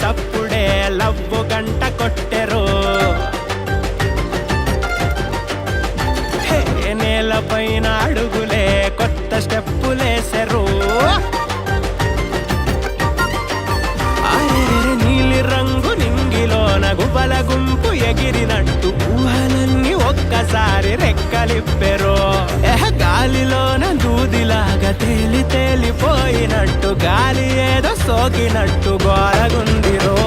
చప్పుడే love గంట కొట్టెరు నేల పైన అడుగులే కొత్త స్టెప్పులేసెరు నీలి రంగు నింగిలోన గుబల గుంపు ఎగిరినట్టు ఊహలన్నీ ఒక్కసారి రెక్కలిప్పెరు గాలిలోన దూదిలాగా తేలి తేలిపోయినట్టు గాలి ఏదో సోకినట్టు గోరగుందిరో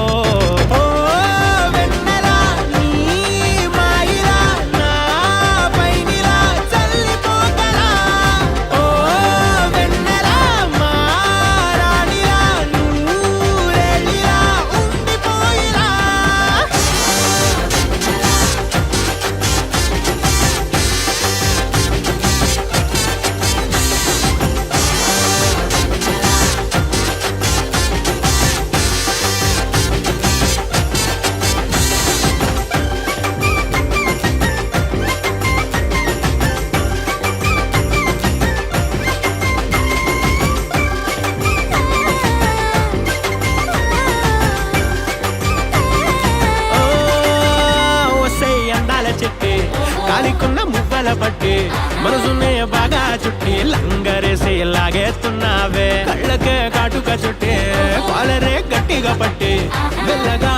కాలికున్న మువ్వల పట్టి మనసునే బాగా చుట్టి లంగరేసి లాగేస్తున్నావే కళ్ళకే కాటుక చుట్టి కాలరే గట్టిగా పట్టి వెళ్ళగా